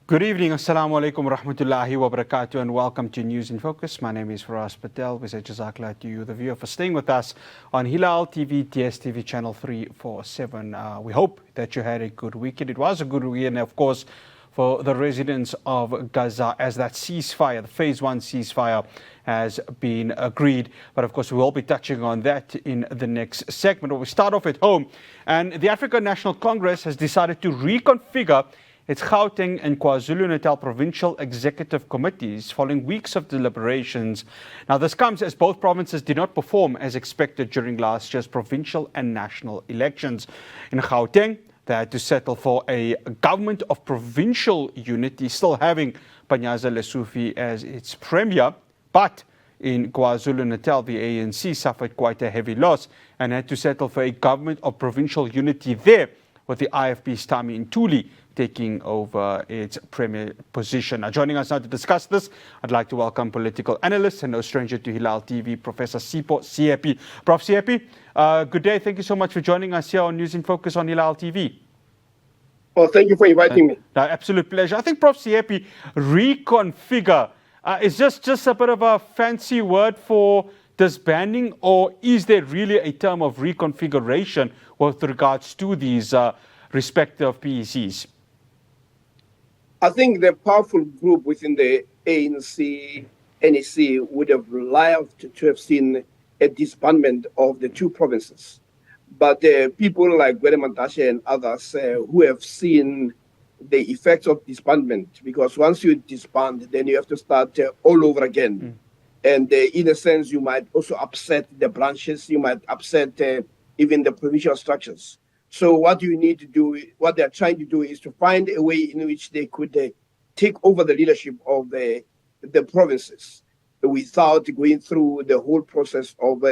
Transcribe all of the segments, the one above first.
Good evening, Assalamu alaikum rahmatullahi wa barakatuh, and welcome to News in Focus. My name is Faraz Patel. We say Jazakallah to you, the viewer, for staying with us on Hilaal TV, DSTV channel 347. We hope that you had a good weekend. It was a good weekend, of course, for the residents of Gaza, as that ceasefire, the phase 1 ceasefire, has been agreed. But of course, we will be touching on that in the next segment. But we start off at home, and the African National Congress has decided to reconfigure its Gauteng and KwaZulu-Natal provincial executive committees following weeks of deliberations. Now, this comes as both provinces did not perform as expected during last year's provincial and national elections. In Gauteng, they had to settle for a government of provincial unity, still having Panyaza Lesufi as its premier. But in KwaZulu-Natal, the ANC suffered quite a heavy loss and had to settle for a government of provincial unity there, with the IFP's Tami Ntuli taking over its premier position. Now, joining us now to discuss this, I'd like to welcome political analyst and no stranger to Hilaal TV, Professor Sipho Seepe. Prof. Seepe, good day. Thank you so much for joining us here on News in Focus on Hilaal TV. Well, thank you for inviting me. Absolute pleasure. I think, Prof. Seepe, reconfigure is just a bit of a fancy word for disbanding, or is there really a term of reconfiguration with regards to these respective PECs? I think the powerful group within the ANC, NEC would have loved to have seen a disbandment of the two provinces. But people like Gwede Mantashe and others who have seen the effects of disbandment, because once you disband, then you have to start all over again. And in a sense, you might also upset the branches, you might upset even the provincial structures. So what you need to do, what they're trying to do is to find a way in which they could take over the leadership of the provinces without going through the whole process of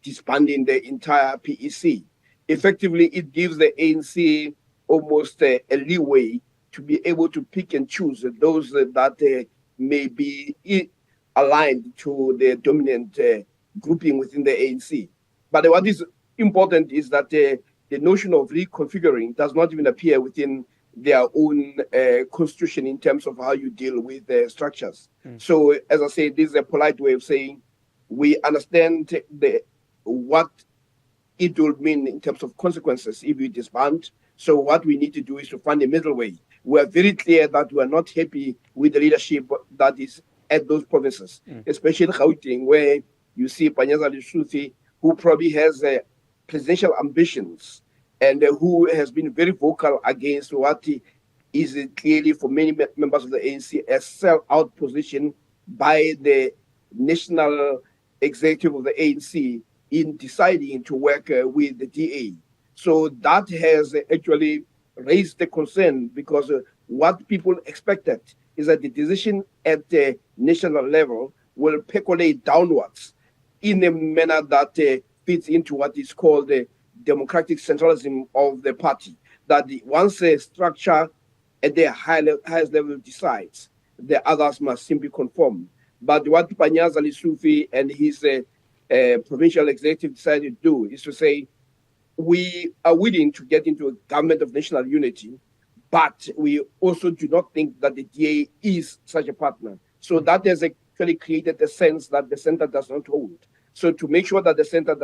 disbanding the entire PEC. Effectively, it gives the ANC almost a leeway to be able to pick and choose those that may be aligned to the dominant grouping within the ANC. But what is important is that the notion of reconfiguring does not even appear within their own constitution in terms of how you deal with the structures. So, as I say, this is a polite way of saying we understand what it will mean in terms of consequences if you disband. So what we need to do is to find a middle way. We are very clear that we are not happy with the leadership that is at those provinces, especially Gauteng, where you see Panyaza Lesufi, who probably has presidential ambitions and who has been very vocal against what is clearly for many members of the ANC a sell-out position by the national executive of the ANC in deciding to work with the DA. So that has actually raised the concern, because what people expected is that the decision at the national level will percolate downwards in a manner that fits into what is called the democratic centralism of the party. That once a structure at the highest level decides, the others must simply conform. But what Panyaza Lesufi and his provincial executive decided to do is to say, we are willing to get into a government of national unity, but we also do not think that the DA is such a partner. So that has actually created a sense that the center does not hold. So to make sure that the center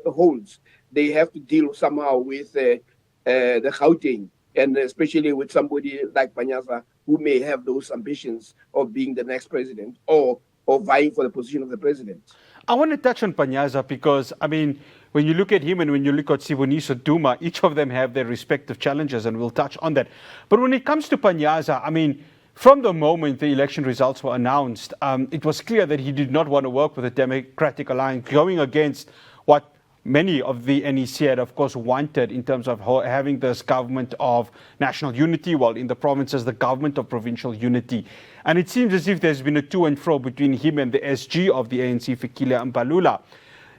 holds, they have to deal somehow with the Gauteng, and especially with somebody like Panyaza, who may have those ambitions of being the next president or vying for the position of the president. I want to touch on Panyaza because, I mean, when you look at him and when you look at Siboniso Duma, each of them have their respective challenges, and we'll touch on that. But when it comes to Panyaza, I mean, from the moment the election results were announced, it was clear that he did not want to work with the Democratic Alliance, going against what many of the NEC had, of course, wanted in terms of having this government of national unity, while in the provinces, the government of provincial unity. And it seems as if there's been a to and fro between him and the SG of the ANC, Fikile Mbalula.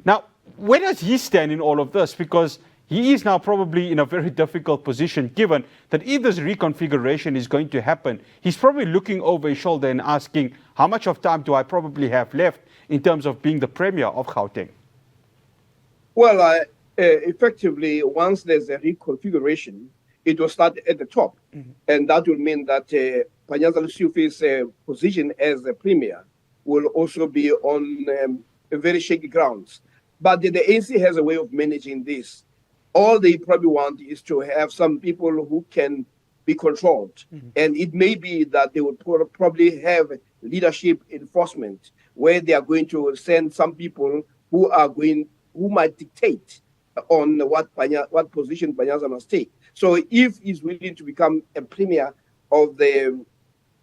Now, where does he stand in all of this? Because he is now probably in a very difficult position, given that if this reconfiguration is going to happen, he's probably looking over his shoulder and asking, how much of time do I probably have left in terms of being the premier of Gauteng? Well, effectively, once there's a reconfiguration, it will start at the top. And that will mean that Panyaza Lesofe's position as the premier will also be on very shaky grounds. But the ANC has a way of managing this. All they probably want is to have some people who can be controlled. And it may be that they would probably have leadership enforcement, where they are going to send some people who might dictate on what position Panyaza must take. So if he's willing to become a premier of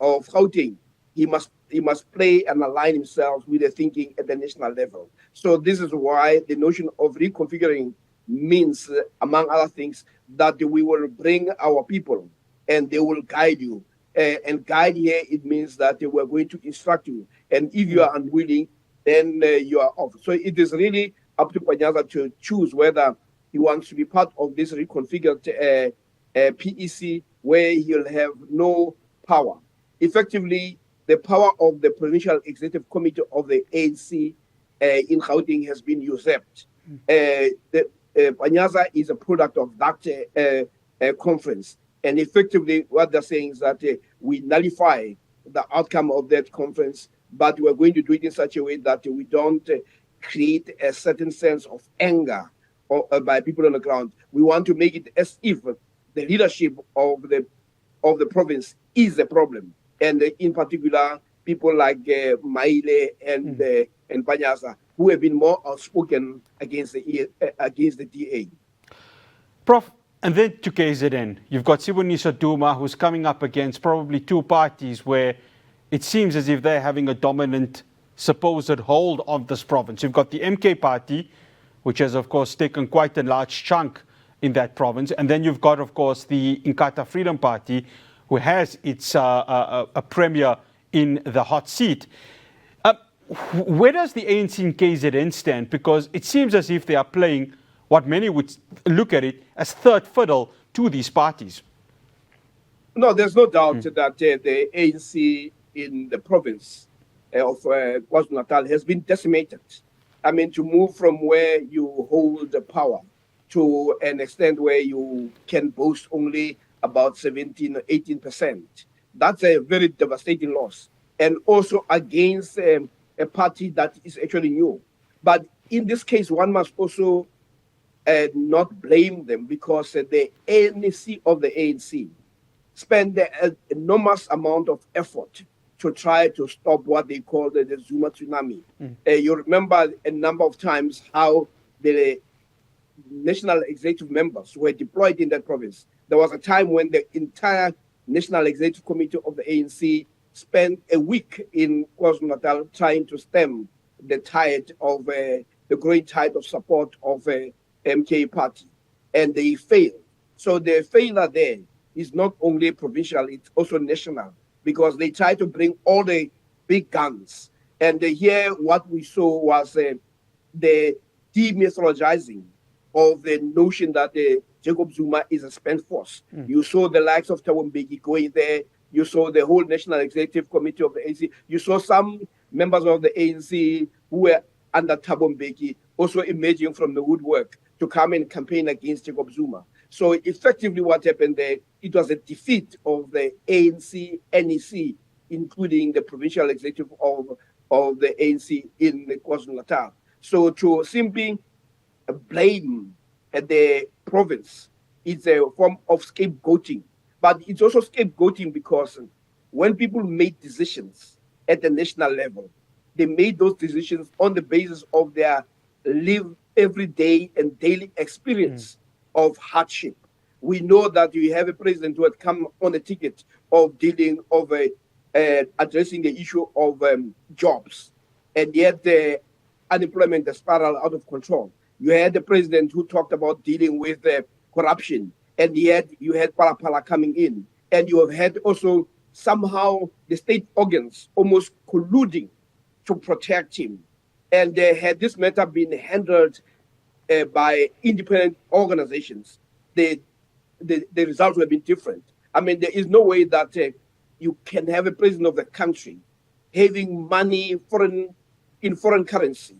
Gauteng, he must play and align himself with the thinking at the national level. So this is why the notion of reconfiguring means, among other things, that we will bring our people and they will guide you. And guide here, it means that they were going to instruct you. And if you are unwilling, then you are off. So it is really up to Panyaza to choose whether he wants to be part of this reconfigured PEC, where he'll have no power. Effectively, the power of the Provincial Executive Committee of the ANC in Gauteng has been usurped. Panyaza is a product of that conference. And effectively, what they're saying is that we nullify the outcome of that conference, but we're going to do it in such a way that we don't create a certain sense of anger by people on the ground. We want to make it as if the leadership of the province is the problem, and in particular people like Maile and Panyaza, who have been more outspoken against the DA. Prof, and then to KZN, you've got Sibonisa Duma, who's coming up against probably two parties where it seems as if they're having a dominant supposed hold of this province. You've got the MK party, which has, of course, taken quite a large chunk in that province. And then you've got, of course, the Inkatha Freedom Party, who has its a premier in the hot seat. Where does the ANC and KZN stand? Because it seems as if they are playing what many would look at it as third fiddle to these parties. No, there's no doubt that the ANC in the province of KwaZulu-Natal has been decimated. I mean, to move from where you hold the power to an extent where you can boast only about 17 or 18%, that's a very devastating loss. And also against a party that is actually new. But in this case, one must also not blame them, because the ANC of the ANC spent an enormous amount of effort to try to stop what they call the Zuma tsunami. You remember a number of times how the national executive members were deployed in that province. There was a time when the entire National Executive Committee of the ANC spent a week in KwaZulu-Natal trying to stem the tide of the growing tide of support of MK party, and they failed. So the failure there is not only provincial, it's also national, because they tried to bring all the big guns. And here what we saw was the demythologizing of the notion that Jacob Zuma is a spent force. You saw the likes of Thabo Mbeki going there. You saw the whole National Executive Committee of the ANC. You saw some members of the ANC who were under Thabo Mbeki also emerging from the woodwork to come and campaign against Jacob Zuma. So effectively what happened there, it was a defeat of the ANC, NEC, including the provincial executive of the ANC in KwaZulu-Natal. So to simply blame the province, it's a form of scapegoating. But it's also scapegoating because when people made decisions at the national level, they made those decisions on the basis of their live everyday and daily experience of hardship. We know that you have a president who had come on a ticket of dealing of addressing the issue of jobs, and yet the unemployment has spiraled out of control. You had the president who talked about dealing with corruption, and yet you had Palapala coming in, and you have had also somehow the state organs almost colluding to protect him. And had this matter been handled by independent organizations, the results would have been different. I mean, there is no way that you can have a president of the country having money in foreign currency,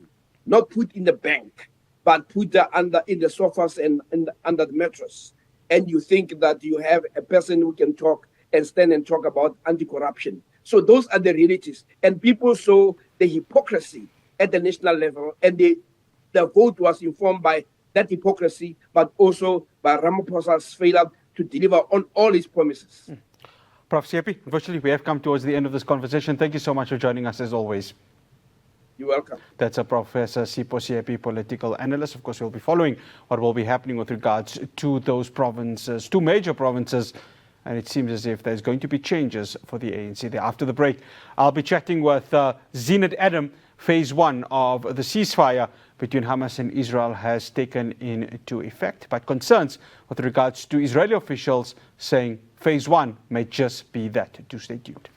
not put in the bank, but put in the sofas and under the mattress. And you think that you have a person who can talk and stand and talk about anti-corruption. So those are the realities. And people saw the hypocrisy at the national level, and the vote was informed by that hypocrisy, but also by Ramaphosa's failure to deliver on all his promises. Prof. Seepe, unfortunately, we have come towards the end of this conversation. Thank you so much for joining us as always. You're welcome. That's a Professor Sipho Seepe, political analyst. Of course, we'll be following what will be happening with regards to those provinces, two major provinces, and it seems as if there's going to be changes for the ANC there. After the break, I'll be chatting with Zenat Adam. Phase 1 of the ceasefire between Hamas and Israel has taken into effect, but concerns with regards to Israeli officials saying phase 1 may just be that. Do stay tuned.